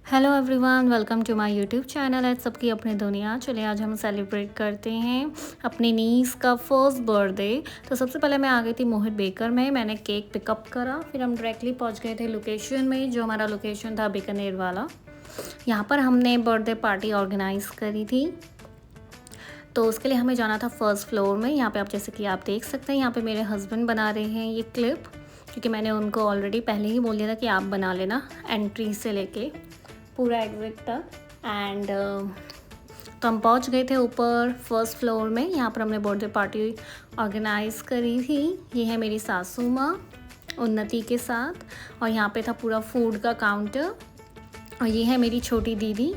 Hello everyone, welcome to my YouTube channel. आज सबकी अपनी दुनिया। चलिए आज हम सेलिब्रेट करते हैं अपनी नीस का फर्स्ट बर्थडे। तो सबसे पहले मैं आ गई थी मोहित बेकर में, मैंने केक पिकअप करा, फिर हम डायरेक्टली पहुंच गए थे लोकेशन में, जो हमारा लोकेशन था बीकानेर वाला। यहाँ पर हमने बर्थडे पार्टी ऑर्गेनाइज़ करी थी। तो उसके लिए हमें जाना था फर्स्ट फ्लोर में। यहाँ पे आप जैसे कि आप देख सकते हैं, यहाँ पे मेरे हस्बैंड बना रहे हैं ये क्लिप, क्योंकि मैंने उनको ऑलरेडी पहले ही बोल दिया था कि आप बना लेना एंट्री से लेके पूरा एग्जिट तक। एंड तो हम पहुंच गए थे ऊपर फर्स्ट फ्लोर में। यहाँ पर हमने बर्थडे पार्टी ऑर्गेनाइज़ करी थी। ये है मेरी सासू माँ उन्नति के साथ, और यहाँ पे था पूरा फूड का काउंटर। और ये है मेरी छोटी दीदी,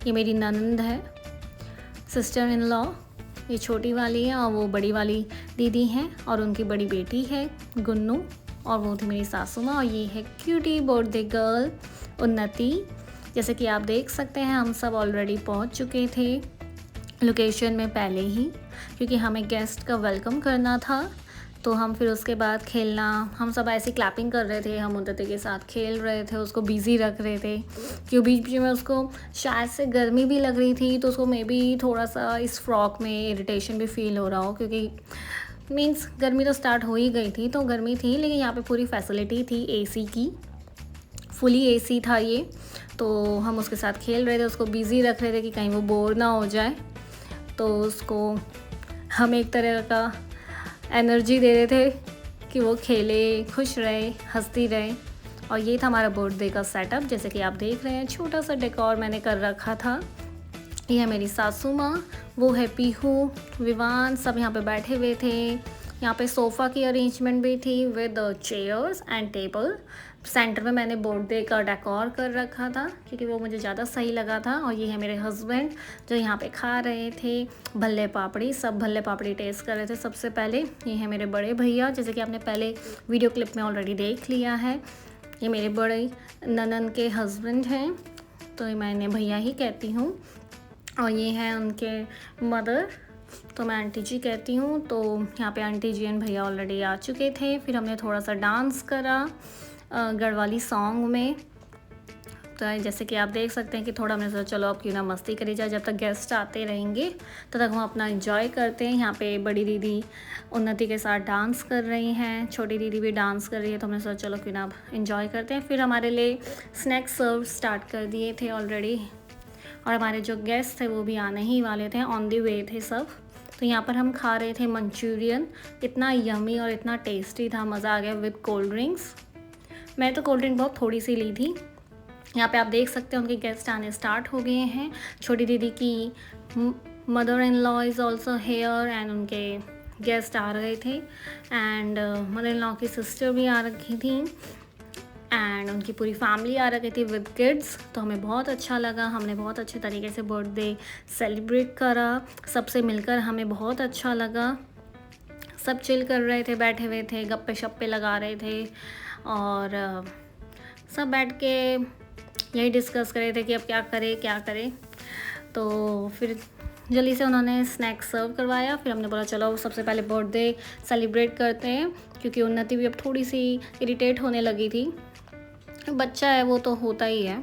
ये मेरी ननंद है, सिस्टर इन लॉ। ये छोटी वाली है और वो बड़ी वाली दीदी हैं, और उनकी बड़ी बेटी है गुन्नू, और वो थी मेरी सासू माँ। और ये है क्यूटी बर्थडे गर्ल उन्नति। जैसे कि आप देख सकते हैं, हम सब ऑलरेडी पहुंच चुके थे लोकेशन में पहले ही, क्योंकि हमें गेस्ट का वेलकम करना था। तो हम फिर उसके बाद खेलना, हम सब ऐसी क्लैपिंग कर रहे थे, हम उन्नति के साथ खेल रहे थे, उसको बिज़ी रख रहे थे, क्योंकि बीच बीच में उसको शायद से गर्मी भी लग रही थी, तो उसको मे बी थोड़ा सा इस फ्रॉक में इरिटेशन भी फील हो रहा हो, क्योंकि मीन्स गर्मी तो स्टार्ट हो ही गई थी, तो गर्मी थी, लेकिन यहाँ पे पूरी फैसिलिटी थी एसी की, फुली एसी था ये। तो हम उसके साथ खेल रहे थे, उसको बिज़ी रख रहे थे कि कहीं वो बोर ना हो जाए। तो उसको हम एक तरह का एनर्जी दे रहे थे कि वो खेले, खुश रहे, हंसती रहे। और ये था हमारा बर्थडे का सेटअप, जैसे कि आप देख रहे हैं, छोटा सा डेकोर मैंने कर रखा था। ये है मेरी सासू माँ, वो है पीहू, विवान, सब यहाँ पे बैठे हुए थे। यहाँ पे सोफ़ा की अरेंजमेंट भी थी with chairs and table. Centre में मैंने बर्थडे का डेकोर कर रखा था, क्योंकि वो मुझे ज़्यादा सही लगा था। और ये है मेरे हस्बैंड, जो यहाँ पे खा रहे थे भल्ले पापड़ी, सब भल्ले पापड़ी टेस्ट कर रहे थे सबसे पहले। ये है मेरे बड़े भैया, जैसे कि आपने पहले वीडियो क्लिप में ऑलरेडी देख लिया है। ये मेरे बड़े ननन के हस्बैंड हैं, तो मैं इन्हें भैया ही कहती हूँ। और ये हैं उनके मदर, तो मैं आंटी जी कहती हूँ। तो यहाँ पे आंटी जी एंड भैया ऑलरेडी आ चुके थे। फिर हमने थोड़ा सा डांस करा गढ़वाली सॉन्ग में। तो जैसे कि आप देख सकते हैं कि थोड़ा हमने सोचा चलो अब क्यों ना मस्ती करी जाए, जब तक गेस्ट आते रहेंगे तब तक हम अपना एंजॉय करते हैं। यहाँ पे बड़ी दीदी उन्नति के साथ डांस कर रही हैं, छोटी दीदी भी डांस कर रही है, तो हमने सोचा चलो क्यों ना अब एंजॉय करते हैं। फिर हमारे लिए स्नैक्स सर्व स्टार्ट कर दिए थे ऑलरेडी, और हमारे जो गेस्ट थे वो भी आने ही वाले थे, ऑन दी वे थे सब। तो यहाँ पर हम खा रहे थे मंचूरियन, इतना यमी और इतना टेस्टी था, मज़ा आ गया विद कोल्ड ड्रिंक्स। मैं तो कोल्ड ड्रिंक बहुत थोड़ी सी ली थी। यहाँ पे आप देख सकते हैं उनके गेस्ट आने स्टार्ट हो गए हैं। छोटी दीदी की mother in law is also here, and उनके गेस्ट आ रहे थे। एंड मदर इन लॉ की सिस्टर भी आ रखी थी, एंड उनकी पूरी फैमिली आ रखी थी विद किड्स। तो हमें बहुत अच्छा लगा, हमने बहुत अच्छे तरीके से बर्थडे सेलिब्रेट करा, सबसे मिलकर हमें बहुत अच्छा लगा। सब चिल कर रहे थे, बैठे हुए थे, गप्पे शप्पे लगा रहे थे, और सब बैठ के यही डिस्कस कर रहे थे कि अब क्या करें क्या करें। तो फिर जल्दी से उन्होंने स्नैक्स सर्व करवाया। फिर हमने बोला चलो सबसे पहले बर्थडे सेलिब्रेट करते हैं, क्योंकि उन्नति भी अब थोड़ी सी इरिटेट होने लगी थी, बच्चा है वो तो होता ही है।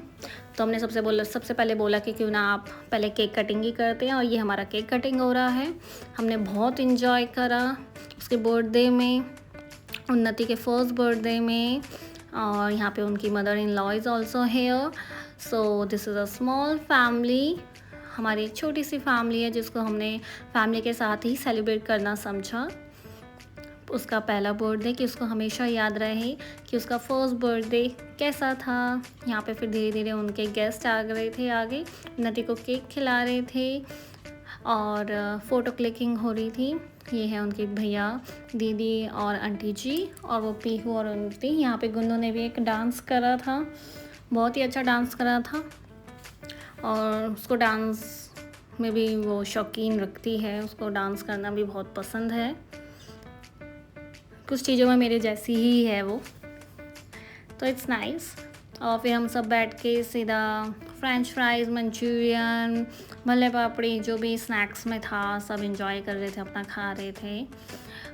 तो हमने सबसे पहले बोला कि क्यों ना आप पहले केक कटिंग ही करते हैं, और ये हमारा केक कटिंग हो रहा है। हमने बहुत इन्जॉय करा उसके बर्थडे में, उन्नति के फर्स्ट बर्थडे में। और यहाँ पे उनकी mother in law is also here. So this is a small family, हमारी एक छोटी सी फैमिली है, जिसको हमने फैमिली के साथ ही सेलिब्रेट करना समझा। उसका पहला बर्थडे, कि उसको हमेशा याद रहे कि उसका फर्स्ट बर्थडे कैसा था। यहाँ पे फिर धीरे धीरे उनके गेस्ट आ गए थे आगे, उन्नति को केक खिला रहे थे, और फ़ोटो क्लिकिंग हो रही थी। ये है उनके भैया, दीदी और आंटी जी, और वो पीहू और उन्नति। यहाँ पे गुन्नू ने भी एक डांस करा था, बहुत ही अच्छा डांस करा था, और उसको डांस में भी वो शौकीन रखती है, उसको डांस करना भी बहुत पसंद है, कुछ चीज़ों में मेरे जैसी ही है वो, तो इट्स नाइस। और फिर हम सब बैठ के सीधा फ्रेंच फ्राइज़, मंचूरियन, भल्ले पापड़ी, जो भी स्नैक्स में था सब इंजॉय कर रहे थे, अपना खा रहे थे।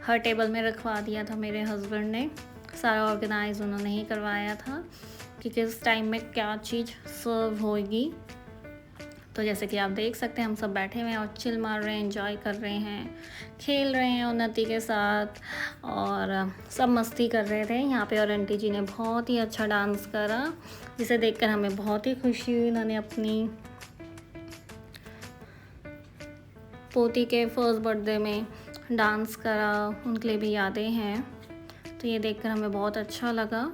हर टेबल में रखवा दिया था मेरे हस्बैंड ने, सारा ऑर्गेनाइज उन्होंने ही करवाया था, कि किस टाइम में क्या चीज़ सर्व होगी। तो जैसे कि आप देख सकते हैं हम सब बैठे हुए हैं और चिल मार रहे हैं, एंजॉय कर रहे हैं, खेल रहे हैं उन्नति के साथ और सब मस्ती कर रहे थे यहाँ पे। और आंटी जी ने बहुत ही अच्छा डांस करा जिसे देखकर हमें बहुत ही खुशी हुई। उन्होंने अपनी पोती के फर्स्ट बर्थडे में डांस करा, उनके लिए भी यादें हैं। तो ये देखकर हमें बहुत अच्छा लगा।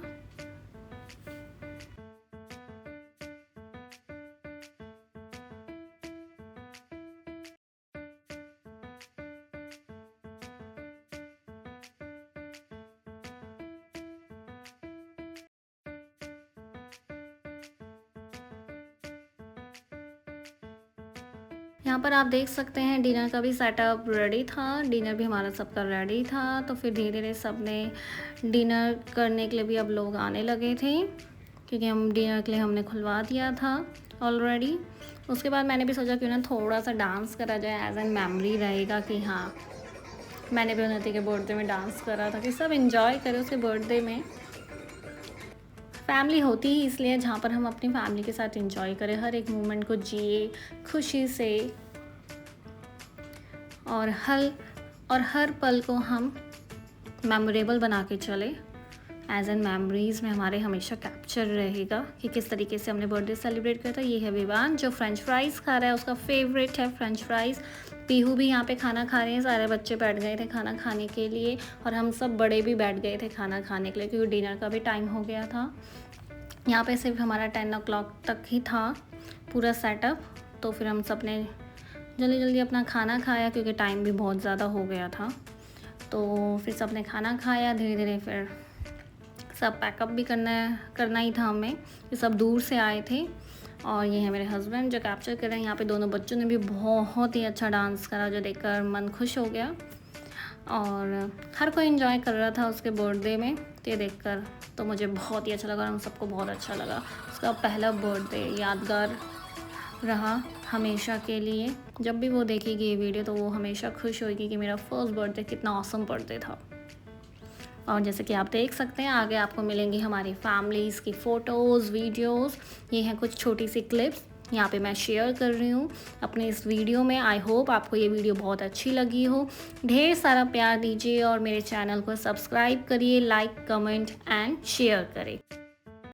यहाँ पर आप देख सकते हैं डिनर का भी सेटअप रेडी था, डिनर भी हमारा सबका रेडी था। तो फिर धीरे धीरे सब ने डिनर करने के लिए भी अब लोग आने लगे थे क्योंकि हम डिनर के लिए हमने खुलवा दिया था ऑलरेडी। उसके बाद मैंने भी सोचा क्यों ना थोड़ा सा डांस करा जाए, एज एन मेमोरी रहेगा कि हाँ मैंने भी उन्नति के बर्थडे में डांस करा था, कि सब इंजॉय करें उसके बर्थडे में। फैमिली होती ही इसलिए जहाँ पर हम अपनी फैमिली के साथ इंजॉय करें, हर एक मोमेंट को जिए खुशी से और हर पल को हम मेमोरेबल बना के चले, एज एन मेमोरीज़ में हमारे हमेशा कैप्चर रहेगा कि किस तरीके से हमने बर्थडे सेलिब्रेट किया था। ये है विवान जो फ्रेंच फ्राइज़ खा रहा है, उसका फेवरेट है फ्रेंच फ्राइज़। पीहू भी यहाँ पे खाना खा रहे हैं, सारे बच्चे बैठ गए थे खाना खाने के लिए और हम सब बड़े भी बैठ गए थे खाना खाने के लिए क्योंकि डिनर का भी टाइम हो गया था। यहाँ पे सिर्फ हमारा 10 o'clock तक ही था पूरा सेटअप। तो फिर हम सब ने जल्दी जल्दी अपना खाना खाया क्योंकि टाइम भी बहुत ज़्यादा हो गया था। तो फिर सब ने खाना खाया, धीरे धीरे फिर सब पैकअप भी करना ही था हमें, ये सब दूर से आए थे। और ये है मेरे हस्बैंड जो कैप्चर कर रहे हैं। यहाँ पे दोनों बच्चों ने भी बहुत ही अच्छा डांस करा जो देखकर मन खुश हो गया और हर कोई एंजॉय कर रहा था उसके बर्थडे में। तो ये देखकर तो मुझे बहुत ही अच्छा लगा और हम सबको बहुत अच्छा लगा। उसका पहला बर्थडे यादगार रहा हमेशा के लिए। जब भी वो देखेगी ये वीडियो तो वो हमेशा खुश होगी कि मेरा फर्स्ट बर्थडे कितना ऑसम बर्थडे था। और जैसे कि आप देख सकते हैं आगे आपको मिलेंगी हमारी फैमिलीज़ की फ़ोटोज़, वीडियोज़। ये हैं कुछ छोटी सी क्लिप्स यहाँ पे मैं शेयर कर रही हूँ अपने इस वीडियो में। आई होप आपको ये वीडियो बहुत अच्छी लगी हो। ढेर सारा प्यार दीजिए और मेरे चैनल को सब्सक्राइब करिए, लाइक, कमेंट एंड शेयर करें।